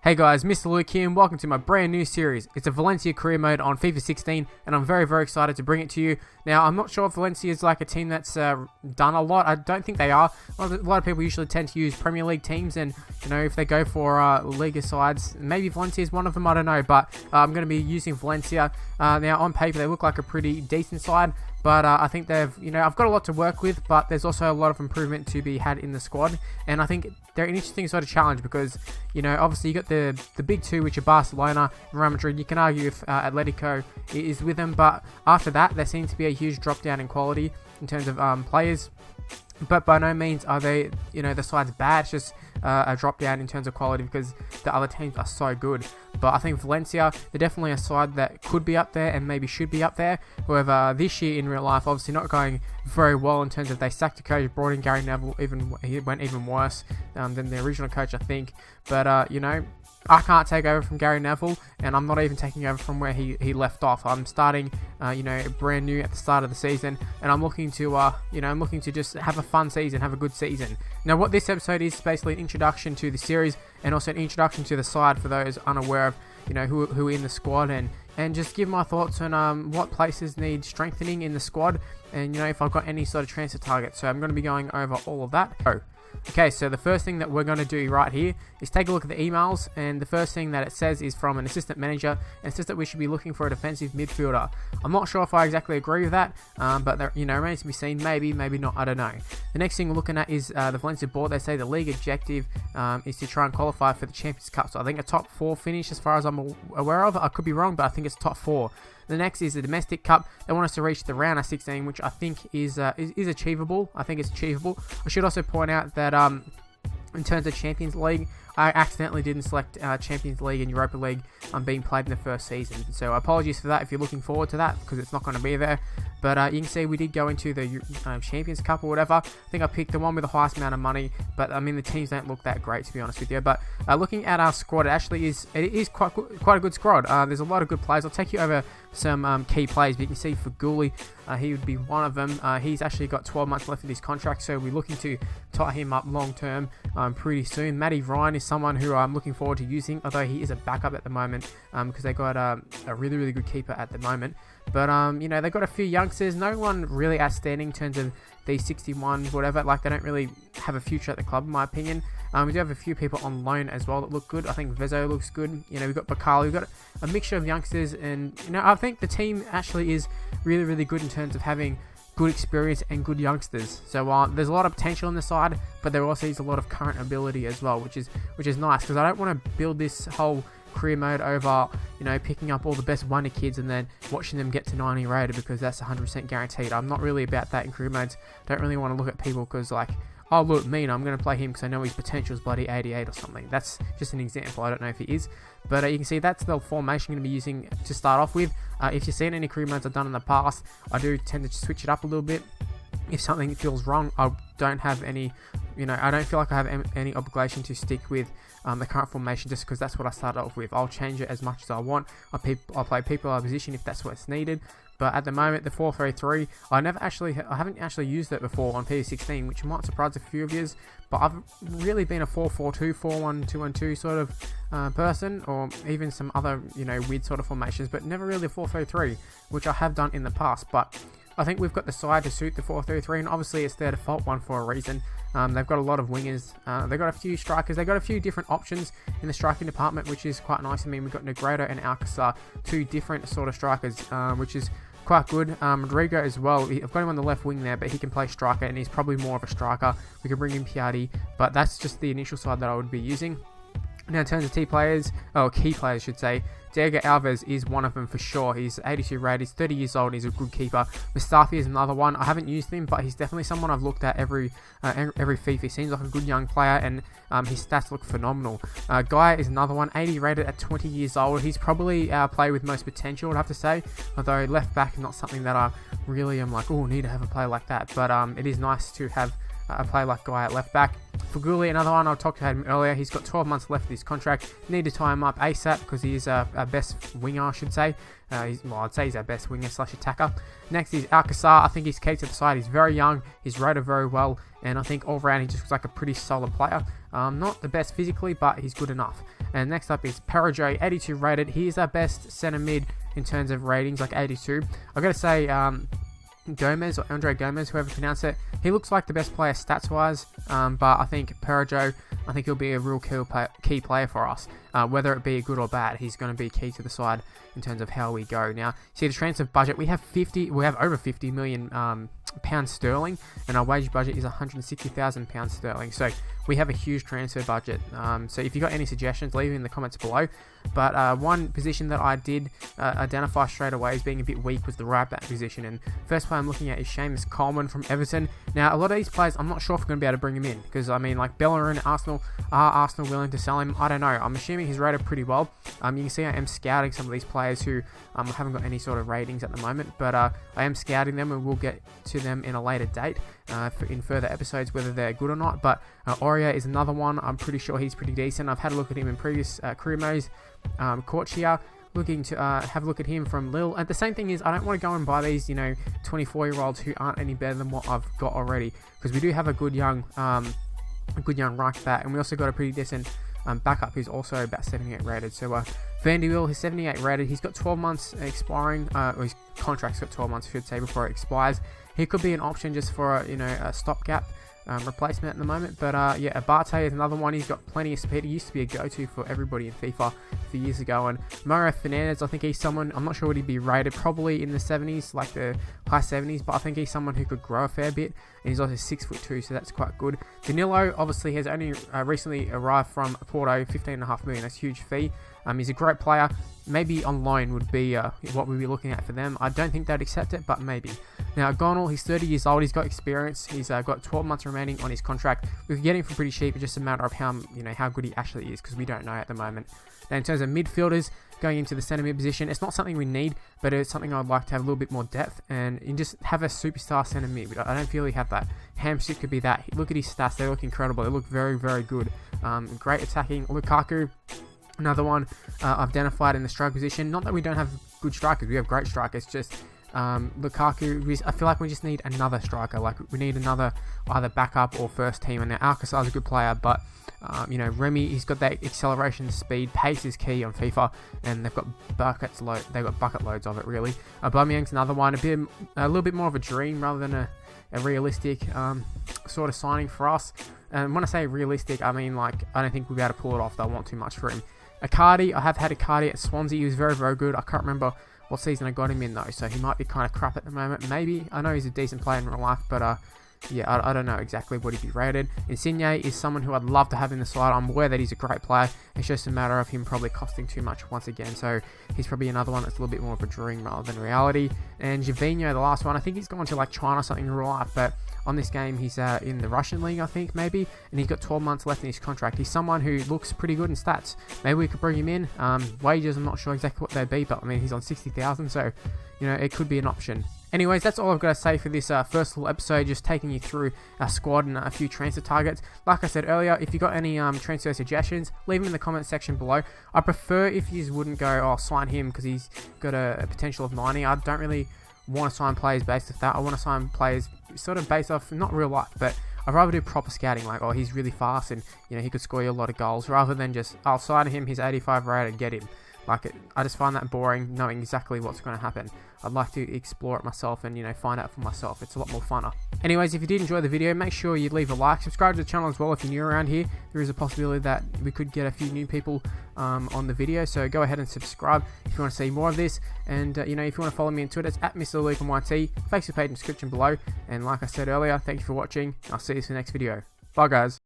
Hey guys, Mr. Luke here and welcome to my brand new series. It's a Valencia career mode on FIFA 16 and I'm very excited to bring it to you. Now, I'm not sure if Valencia is like a team that's done a lot. I don't think they are. A lot of people usually tend to use Premier League teams, and you know, if they go for Liga sides, maybe Valencia is one of them, I don't know. But I'm going to be using Valencia. Now, on paper, they look like a pretty decent side. But I think they've, I've got a lot to work with, but there's also a lot of improvement to be had in the squad. And I think they're an interesting sort of challenge because, obviously you got the big two, which are Barcelona and Real Madrid. You can argue if Atletico is with them, but after that, there seems to be a huge drop down in quality in terms of players. But by no means are they, the side's bad. It's just a drop down in terms of quality because the other teams are so good. But I think Valencia, they're definitely a side that could be up there and maybe should be up there. However, this year in real life, obviously not going very well in terms of they sacked the coach, brought in Gary Neville, he went even worse than the original coach, I think. But, I can't take over from Gary Neville, and I'm not even taking over from where he left off. I'm starting, brand new at the start of the season, and I'm looking to, just have a fun season, have a good season. Now, what this episode is basically an introduction to the series, and also an introduction to the side for those unaware of, who are in the squad, and just give my thoughts on what places need strengthening in the squad, and if I've got any sort of transfer targets. So I'm going to be going over all of that. Okay, so the first thing that we're going to do right here is take a look at the emails, and the first thing that it says is from an assistant manager, and it says that we should be looking for a defensive midfielder. I'm not sure if I exactly agree with that, but there, remains to be seen. Maybe not. I don't know. The next thing we're looking at is the Valencia board. They say the league objective is to try and qualify for the Champions Cup. So I think a top 4 finish, as far as I'm aware of. I could be wrong, but I think it's top 4. The next is the domestic cup. They want us to reach the round of 16, which I think is achievable. I think it's achievable. I should also point out that in terms of Champions League, I accidentally didn't select Champions League and Europa League being played in the first season. So apologies for that if you're looking forward to that, because it's not going to be there. But you can see we did go into the Champions Cup or whatever. I think I picked the one with the highest amount of money, but I mean the teams don't look that great, to be honest with you. But looking at our squad, it is quite a good squad. There's a lot of good players. I'll take you over some key players, but you can see for Gulli, he would be one of them. He's actually got 12 months left of his contract, so we're looking to tie him up long term pretty soon. Matty Ryan is someone who I'm looking forward to using, although he is a backup at the moment because they got a really good keeper at the moment. But they've got a few youngsters, no one really outstanding in terms of these 61 whatever. Like, they don't really have a future at the club, in my opinion. We do have a few people on loan as well that look good. I think Vezo looks good. We've got Bakali. We've got a mixture of youngsters, and I think the team actually is really good in terms of having good experience and good youngsters. So there's a lot of potential on the side, but there also is a lot of current ability as well, which is nice, because I don't want to build this whole career mode over picking up all the best wonder kids and then watching them get to 90 rated, because that's 100% guaranteed. I'm not really about that in career modes. Don't really want to look at people because, like, oh look, I'm going to play him because I know his potential is bloody 88 or something. That's just an example. I don't know if he is, but you can see that's the formation I'm going to be using to start off with. If you've seen any career modes I've done in the past, I do tend to switch it up a little bit. If something feels wrong, I don't have any, I don't feel like I have any obligation to stick with the current formation just because that's what I started off with. I'll change it as much as I want. I'll play people out of position if that's what's needed. But at the moment, the 4-3-3, I haven't actually used it before on PS16, which might surprise a few of you. But I've really been a 4-4-2, 4-1-2-1-2 sort of person, or even some other, weird sort of formations, but never really a 4-3-3, which I have done in the past. But I think we've got the side to suit the 4-3-3, and obviously it's their default one for a reason. They've got a lot of wingers. They've got a few strikers. They've got a few different options in the striking department, which is quite nice. I mean, we've got Negredo and Alcazar, 2 different sort of strikers, which is quite good. Rodrigo as well. I've got him on the left wing there, but he can play striker, and he's probably more of a striker. We could bring in Piatti, but that's just the initial side that I would be using. Now, in terms of key players, I should say, Diego Alves is one of them for sure. He's 82 rated, he's 30 years old, he's a good keeper. Mustafi is another one. I haven't used him, but he's definitely someone I've looked at every FIFA. He seems like a good young player, and his stats look phenomenal. Guy is another one, 80 rated at 20 years old. He's probably our player with most potential, I'd have to say. Although left back is not something that I really am like, oh, need to have a player like that. But it is nice to have a player like Guy at left back. Faguli, another one, I talked about him earlier. He's got 12 months left of his contract. Need to tie him up ASAP because he is our best winger, I should say. I'd say he's our best winger / attacker. Next is Alcazar. I think he's key to the side. He's very young. He's rated very well. And I think all round he just looks like a pretty solid player. Not the best physically, but he's good enough. And next up is Perejo, 82 rated. He is our best centre mid in terms of ratings, like 82. I've got to say, Gomez or Andre Gomez, whoever pronounced it, he looks like the best player stats wise, but I think Perejo, I think he'll be a real key player for us, whether it be good or bad. He's going to be key to the side in terms of how we go. Now, see the transfer budget, we have over 50 million pounds sterling, and our wage budget is 160,000 pounds sterling. So we have a huge transfer budget. So if you got any suggestions, leave them in the comments below. But one position that I did identify straight away as being a bit weak was the right back position. And first player I'm looking at is Seamus Coleman from Everton. Now, a lot of these players, I'm not sure if we're going to be able to bring him in, because I mean, like Bellerin, Arsenal, are Arsenal willing to sell him? I don't know. I'm assuming he's rated pretty well. You can see I am scouting some of these players who haven't got any sort of ratings at the moment, but I am scouting them, and we'll get to them in a later date in further episodes, whether they're good or not. But Aurier is another one. I'm pretty sure he's pretty decent. I've had a look at him in previous career modes. Korchia, looking to have a look at him from Lille. And the same thing is, I don't want to go and buy these 24-year-olds who aren't any better than what I've got already, because we do have a good young right back, and we also got a pretty decent backup who's also about 78 rated. So Van de Wiel, he's 78 rated. He's got 12 months expiring, or his contract's got 12 months, I should say, before it expires. He could be an option just for a stopgap replacement at the moment. But yeah, Abate is another one. He's got plenty of speed. He used to be a go-to for everybody in FIFA a few years ago. And Mauro Fernandes, I think he's someone, I'm not sure what he'd be rated, probably in the 70s, like the high 70s, but I think he's someone who could grow a fair bit, and he's also 6'2", so that's quite good. Danilo obviously has only recently arrived from Porto, 15.5 million, that's a huge fee. He's a great player. Maybe on loan would be what we'd be looking at for them. I don't think they'd accept it, but maybe. Now, Gonal, he's 30 years old. He's got experience. He's got 12 months remaining on his contract. We could get him for pretty cheap. It's just a matter of how good he actually is, because we don't know at the moment. Now, in terms of midfielders, going into the centre mid position, it's not something we need, but it's something I'd like to have a little bit more depth, and you just have a superstar centre mid. I don't feel we have that. Hamsik could be that. Look at his stats. They look incredible. They look very, very good. Great attacking. Lukaku, another one I've identified in the strike position. Not that we don't have good strikers. We have great strikers. Just Lukaku, I feel like we just need another striker. Like, we need another either backup or first team. And now Alcazar's a good player, but Remy, he's got that acceleration, speed, pace is key on FIFA, and they've got bucket loads of it, really. Aubameyang's another one, a little bit more of a dream rather than a realistic sort of signing for us. And when I say realistic, I mean, like, I don't think we'll be able to pull it off. They'll want too much for him. Icardi, I have had Icardi at Swansea. He was very, very good. I can't remember what season I got him in, though, so he might be kind of crap at the moment. Maybe. I know he's a decent player in real life, but yeah, I don't know exactly what he'd be rated. Insigne is someone who I'd love to have in the side. I'm aware that he's a great player. It's just a matter of him probably costing too much once again. So he's probably another one that's a little bit more of a dream rather than reality. And Javinho, the last one, I think he's gone to like China or something in real life, but on this game he's in the Russian league, I think, maybe, and he's got 12 months left in his contract. He's someone who looks pretty good in stats. Maybe we could bring him in. Wages, I'm not sure exactly what they'd be, but I mean, he's on 60,000, so it could be an option. Anyways, that's all I've got to say for this first little episode, just taking you through our squad and a few transfer targets. Like I said earlier, if you got any transfer suggestions, leave them in the comment section below. I prefer if you wouldn't go, oh, sign him because he's got a potential of 90. I don't really want to sign players based off that. I want to sign players sort of based off, not real life, but I'd rather do proper scouting, like, oh, he's really fast and he could score you a lot of goals, rather than just, I'll sign him, he's 85 rated, get him. Like, I just find that boring, knowing exactly what's going to happen. I'd like to explore it myself and, find out for myself. It's a lot more funner. Anyways, if you did enjoy the video, make sure you leave a like. Subscribe to the channel as well if you're new around here. There is a possibility that we could get a few new people on the video. So go ahead and subscribe if you want to see more of this. And, if you want to follow me on Twitter, it's at MrLukeNYT. Facebook page in the description below. And like I said earlier, thank you for watching. I'll see you in the next video. Bye, guys.